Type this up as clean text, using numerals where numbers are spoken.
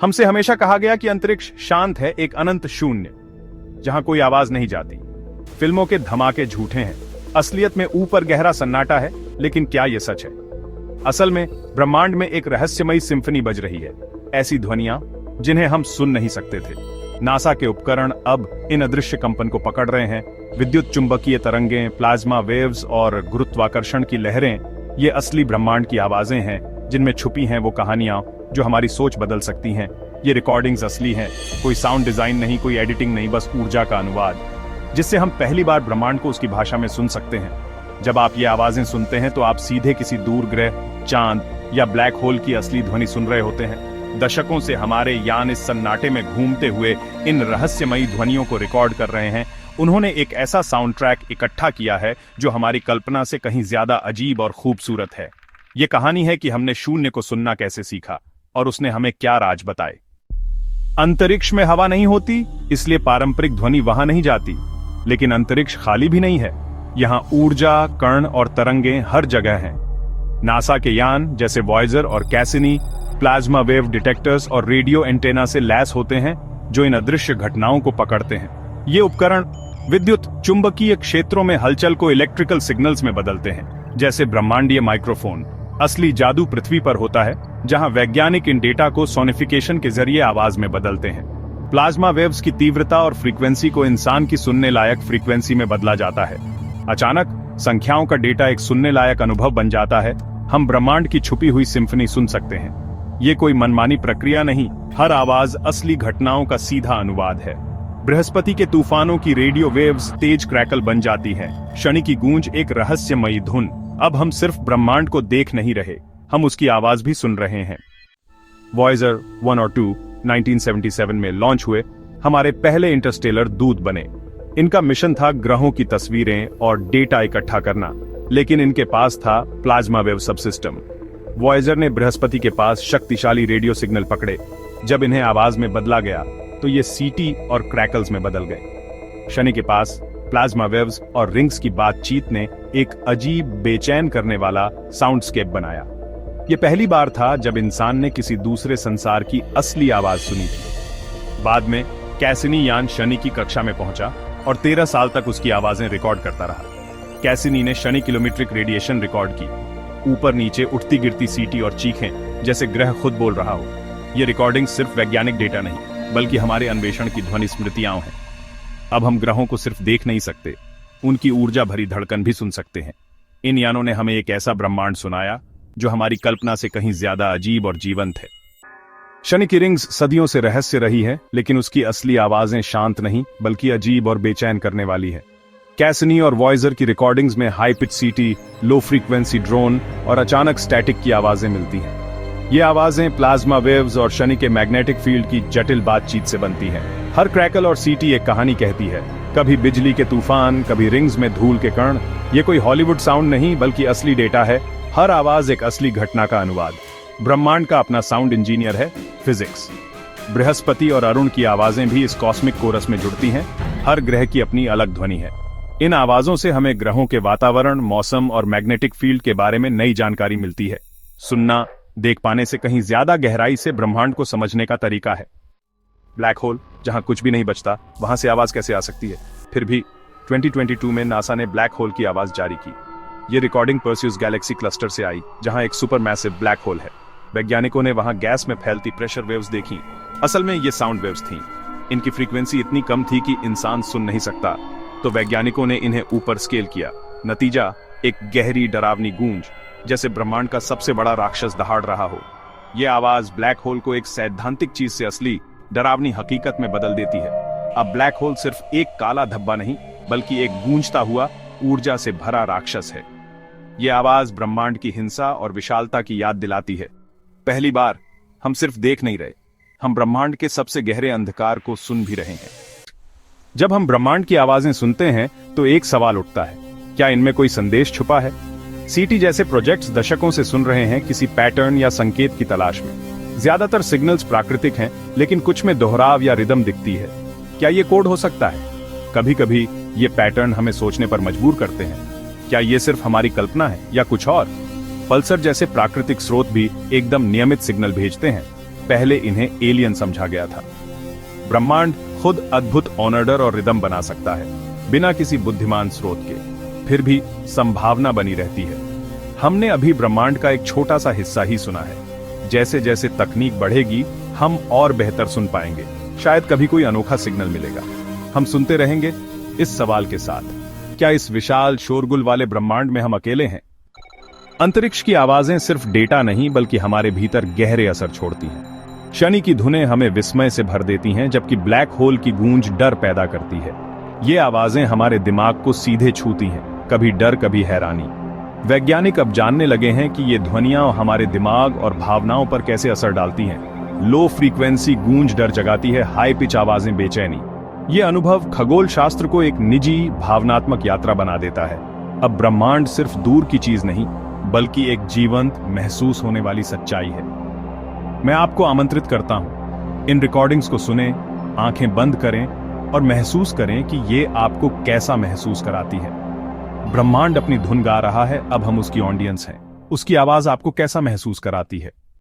हमसे हमेशा कहा गया कि अंतरिक्ष शांत है, एक अनंत शून्य जहां कोई आवाज नहीं जाती। फिल्मों के धमाके झूठे हैं, असलियत में ऊपर गहरा सन्नाटा है। लेकिन क्या यह सच है? असल में ब्रह्मांड में एक रहस्यमयी सिम्फनी बज रही है, ऐसी ध्वनियां जिन्हें हम सुन नहीं सकते थे। नासा के उपकरण अब इन अदृश्य कंपन को पकड़ रहे हैं। विद्युत चुंबकीय तरंगें, प्लाज्मा वेव्स और गुरुत्वाकर्षण की लहरें, ये असली ब्रह्मांड की आवाजें हैं जिनमें छुपी हैं वो कहानियां जो हमारी सोच बदल सकती हैं। ये रिकॉर्डिंग्स असली हैं, कोई साउंड डिजाइन नहीं, कोई एडिटिंग नहीं, बस ऊर्जा का अनुवाद, जिससे हम पहली बार ब्रह्मांड को उसकी भाषा में सुन सकते हैं। जब आप ये आवाजें सुनते हैं तो आप सीधे किसी दूर ग्रह, चांद या ब्लैक होल की असली ध्वनि सुन रहे होते हैं। दशकों से हमारे यान इस सन्नाटे में घूमते हुए इन रहस्यमयी ध्वनियों को रिकॉर्ड कर रहे हैं। उन्होंने एक ऐसा साउंड ट्रैक इकट्ठा किया है जो हमारी कल्पना से कहीं ज्यादा अजीब और खूबसूरत है। ये कहानी है कि हमने शून्य को सुनना कैसे सीखा और उसने हमें क्या राज बताए। अंतरिक्ष में हवा नहीं होती, इसलिए पारंपरिक ध्वनि वहां नहीं जाती। लेकिन अंतरिक्ष खाली भी नहीं है, यहां ऊर्जा, कण और तरंगें हर जगह हैं। नासा के यान जैसे वॉयेजर और कैसिनी प्लाज्मा वेव डिटेक्टर्स और रेडियो एंटेना से लैस होते हैं जो इन अदृश्य घटनाओं को पकड़ते हैं। ये उपकरण विद्युत चुंबकीय क्षेत्रों में हलचल को इलेक्ट्रिकल सिग्नल्स में बदलते हैं, जैसे ब्रह्मांडीय माइक्रोफोन। असली जादू पृथ्वी पर होता है, जहां वैज्ञानिक इन डेटा को सोनिफिकेशन के जरिए आवाज में बदलते हैं। प्लाज्मा वेव्स की तीव्रता और फ्रीक्वेंसी को इंसान की सुनने लायक फ्रीक्वेंसी में बदला जाता है। अचानक संख्याओं का डेटा एक सुनने लायक अनुभव बन जाता है। हम ब्रह्मांड की छुपी हुई सिम्फनी सुन सकते हैं। ये कोई मनमानी प्रक्रिया नहीं, हर आवाज असली घटनाओं का सीधा अनुवाद है। बृहस्पति के तूफानों की रेडियो वेव्स तेज क्रैकल बन जाती है, शनि की गूंज एक रहस्यमयी धुन। अब हम सिर्फ ब्रह्मांड को देख नहीं रहे, हम उसकी आवाज भी सुन रहे हैं। वॉयेजर 1 और 2 1977 में लॉन्च हुए हमारे पहले इंटरस्टेलर दूत बने। इनका मिशन था ग्रहों की तस्वीरें और डेटा इकट्ठा करना, लेकिन इनके पास था प्लाज्मा वेव सबसिस्टम। वॉयेजर ने बृहस्पति के पास शक्तिशाली रेडियो सिग्नल पकड़े। जब इन्हें आवाज में बदला गया तो ये सीटी और क्रैकल्स में बदल गए। शनि के पास प्लाज्मा वेव्स और रिंग्स की बातचीत ने एक अजीब, बेचैन करने वाला साउंडस्केप बनाया। ये पहली बार था जब इंसान ने किसी दूसरे संसार की असली आवाज सुनी थी। बाद में कैसिनी यान शनि की कक्षा में पहुंचा और 13 साल तक उसकी आवाजें रिकॉर्ड करता रहा। कैसिनी ने शनि किलोमीट्रिक रेडिएशन रिकॉर्ड की, ऊपर नीचे उठती गिरती सीटी और चीखें, जैसे ग्रह खुद बोल रहा हो। ये रिकॉर्डिंग सिर्फ वैज्ञानिक डेटा नहीं, बल्कि हमारे अन्वेषण की ध्वनि स्मृतियां हैं। अब हम ग्रहों को सिर्फ देख नहीं सकते, उनकी ऊर्जा भरी धड़कन भी सुन सकते हैं। इन यानों ने हमें एक ऐसा ब्रह्मांड सुनाया जो हमारी कल्पना से कहीं ज्यादा अजीब और जीवंत है। शनि की रिंग्स सदियों से रहस्य रही है, लेकिन उसकी असली आवाजें शांत नहीं, बल्कि अजीब और बेचैन करने वाली है। कैसिनी और वॉयेजर की रिकॉर्डिंग्स में हाई पिच सीटी, लो फ्रीक्वेंसी ड्रोन और अचानक स्टैटिक की आवाजें मिलती हैं। ये आवाजें प्लाज्मा वेव्स और शनि के मैग्नेटिक फील्ड की जटिल बातचीत से बनती हैं। हर क्रैकल और सीटी एक कहानी कहती है, कभी बिजली के तूफान, कभी रिंग्स में धूल के कण। ये कोई हॉलीवुड साउंड नहीं, बल्कि असली डेटा है। हर आवाज एक असली घटना का अनुवाद। ब्रह्मांड का अपना साउंड इंजीनियर है, फिजिक्स। बृहस्पति और अरुण की आवाजें भी इस कॉस्मिक कोरस में जुड़ती हैं। हर ग्रह की अपनी अलग ध्वनि है। इन आवाजों से हमें ग्रहों के वातावरण, मौसम और मैग्नेटिक फील्ड के बारे में नई जानकारी मिलती है। सुनना देख पाने से कहीं ज्यादा गहराई से ब्रह्मांड को समझने का तरीका है। ब्लैक होल, जहां कुछ भी नहीं बचता, वहां से आवाज कैसे आ सकती है? फिर भी 2022 में नासा ने ब्लैक होल की आवाज जारी की। ये रिकॉर्डिंग पर्सियस गैलेक्सी क्लस्टर से आई, जहां एक सुपर मैसिव ब्लैक होल है। वैज्ञानिकों ने वहां गैस में फैलती प्रेशर वेव्स देखी। असल में ये साउंड वेव्स थीं। इनकी फ्रीक्वेंसी इतनी कम थी कि इंसान सुन नहीं सकता, तो वैज्ञानिकों ने इन्हें ऊपर स्केल किया। नतीजा एक गहरी, डरावनी गूंज, जैसे ब्रह्मांड का सबसे बड़ा राक्षस दहाड़ रहा हो। यह आवाज ब्लैक होल को एक सैद्धांतिक चीज से असली, डरावनी हकीकत में बदल देती है। अब ब्लैक होल सिर्फ एक काला धब्बा नहीं, बल्कि एक गूंजता हुआ, ऊर्जा से भरा राक्षस है। यह आवाज ब्रह्मांड की हिंसा और विशालता की याद दिलाती है। पहली बार हम सिर्फ देख नहीं रहे, हम ब्रह्मांड के सबसे गहरे अंधकार को सुन भी रहे हैं। जब हम ब्रह्मांड की आवाजें सुनते हैं तो एक सवाल उठता है, क्या इनमें कोई संदेश छुपा है? सीटी जैसे प्रोजेक्ट्स दशकों से सुन रहे हैं, किसी पैटर्न या संकेत की तलाश में। ज्यादातर सिग्नल्स प्राकृतिक हैं, लेकिन कुछ में दोहराव या रिदम दिखती है। क्या ये कोड हो सकता है? कभी कभी ये पैटर्न हमें सोचने पर मजबूर करते हैं, क्या ये सिर्फ हमारी कल्पना है या कुछ और? पल्सर जैसे प्राकृतिक स्रोत भी एकदम नियमित सिग्नल भेजते हैं। पहले इन्हें एलियन समझा गया था। ब्रह्मांड खुद अद्भुत ऑर्डर और रिदम बना सकता है बिना किसी बुद्धिमान स्रोत के, फिर भी संभावना बनी रहती है। हमने अभी ब्रह्मांड का एक छोटा सा हिस्सा ही सुना है। जैसे जैसे तकनीक बढ़ेगी हम और बेहतर सुन पाएंगे, शायद कभी कोई अनोखा सिग्नल मिलेगा। हम सुनते रहेंगे इस सवाल के साथ, क्या इस विशाल शोरगुल वाले ब्रह्मांड में हम अकेले हैं? अंतरिक्ष की आवाजें सिर्फ डेटा नहीं बल्कि हमारे भीतर गहरे असर छोड़ती हैं। शनि की धुनें हमें विस्मय से भर देती हैं, जबकि ब्लैक होल की गूंज डर पैदा करती है। ये आवाजें हमारे दिमाग को सीधे छूती हैं, कभी डर कभी हैरानी। वैज्ञानिक अब जानने लगे हैं कि ये ध्वनियां हमारे दिमाग और भावनाओं पर कैसे असर डालती हैं। लो फ्रीक्वेंसी गूंज डर जगाती है, हाई पिच आवाजें बेचैनी। ये अनुभव खगोल शास्त्र को एक निजी भावनात्मक यात्रा बना देता है। अब ब्रह्मांड सिर्फ दूर की चीज नहीं बल्कि एक जीवंत, महसूस होने वाली सच्चाई है। मैं आपको आमंत्रित करता हूं, इन रिकॉर्डिंग्स को सुनें, आंखें बंद करें और महसूस करें कि ये आपको कैसा महसूस कराती है। ब्रह्मांड अपनी धुन गा रहा है, अब हम उसकी ऑडियंस हैं। उसकी आवाज आपको कैसा महसूस कराती है?